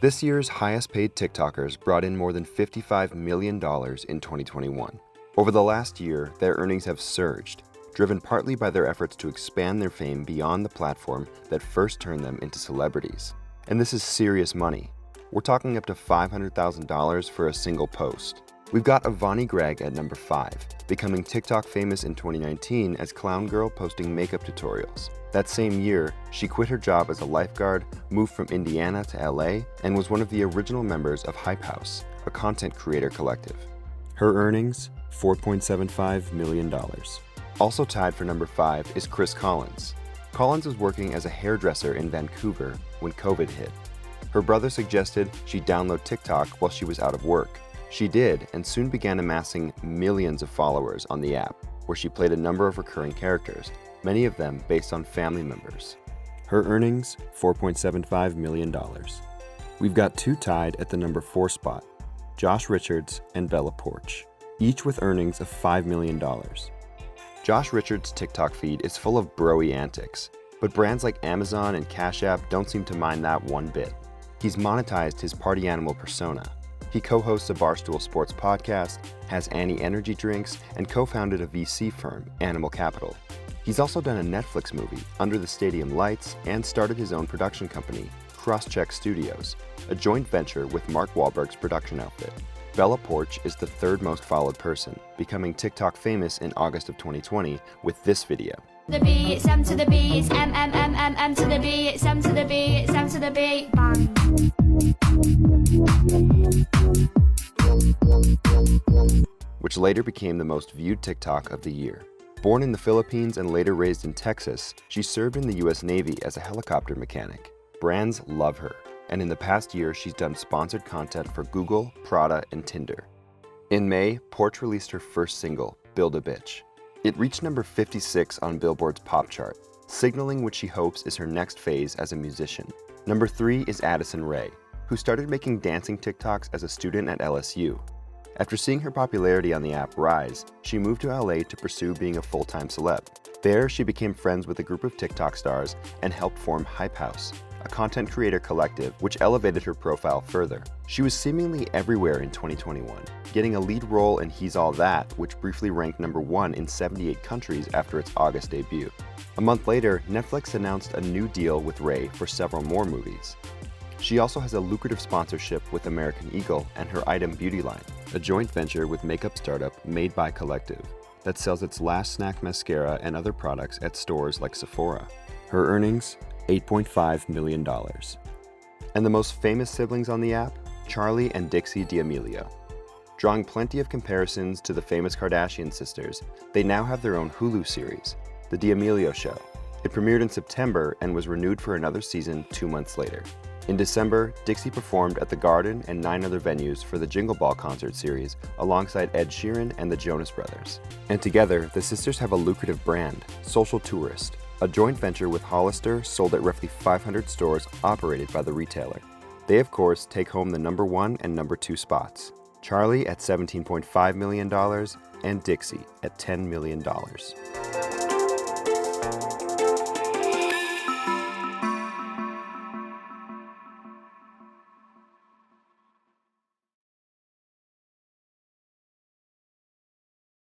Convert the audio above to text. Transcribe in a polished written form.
This year's highest-paid TikTokers brought in more than $55 million in 2021. Over the last year, their earnings have surged, driven partly by their efforts to expand their fame beyond the platform that first turned them into celebrities. And this is serious money. We're talking up to $500,000 for a single post. We've got Avani Gregg at number 5, becoming TikTok famous in 2019 as Clown Girl posting makeup tutorials. That same year, she quit her job as a lifeguard, moved from Indiana to LA, and was one of the original members of Hype House, a content creator collective. Her earnings, $4.75 million. Also tied for number 5 is Chris Collins. Collins was working as a hairdresser in Vancouver when COVID hit. Her brother suggested she download TikTok while she was out of work. She did, and soon began amassing millions of followers on the app, where she played a number of recurring characters, many of them based on family members. Her earnings, $4.75 million. We've got 2 tied at the number 4 spot, Josh Richards and Bella Poarch, each with earnings of $5 million. Josh Richards' TikTok feed is full of bro-y antics, but brands like Amazon and Cash App don't seem to mind that one bit. He's monetized his party animal persona. He co-hosts a Barstool Sports podcast, has Annie energy drinks, and co-founded a VC firm, Animal Capital. He's also done a Netflix movie, Under the Stadium Lights, and started his own production company, Crosscheck Studios, a joint venture with Mark Wahlberg's production outfit. Bella Poarch is the 3rd most followed person, becoming TikTok famous in August of 2020 with this video. The B, it's M to the B, it's M, M, M, M, M to the B, it's M to the B, it's M to the B, bang. Which later became the most viewed TikTok of the year. Born in the Philippines and later raised in Texas, she served in the US Navy as a helicopter mechanic. Brands love her, and in the past year she's done sponsored content for Google, Prada, and Tinder. In May, Poarch released her first single, Build a Bitch. It reached number 56 on Billboard's pop chart, signaling what she hopes is her next phase as a musician. Number 3 is Addison Rae, who started making dancing TikToks as a student at LSU. After seeing her popularity on the app rise, she moved to LA to pursue being a full-time celeb. There, she became friends with a group of TikTok stars and helped form Hype House, a content creator collective which elevated her profile further. She was seemingly everywhere in 2021, getting a lead role in He's All That, which briefly ranked number 1 in 78 countries after its August debut. A month later, Netflix announced a new deal with Rae for several more movies. She also has a lucrative sponsorship with American Eagle and her Item Beauty line, a joint venture with makeup startup Made by Collective that sells its Last Snack mascara and other products at stores like Sephora. Her earnings, $8.5 million. And the most famous siblings on the app, Charli and Dixie D'Amelio. Drawing plenty of comparisons to the famous Kardashian sisters, they now have their own Hulu series, The D'Amelio Show. It premiered in September and was renewed for another season 2 months later. In December, Dixie performed at the Garden and 9 other venues for the Jingle Ball concert series alongside Ed Sheeran and the Jonas Brothers. And together, the sisters have a lucrative brand, Social Tourist, a joint venture with Hollister sold at roughly 500 stores operated by the retailer. They, of course, take home the number 1 and number 2 spots, Charli at $17.5 million and Dixie at $10 million.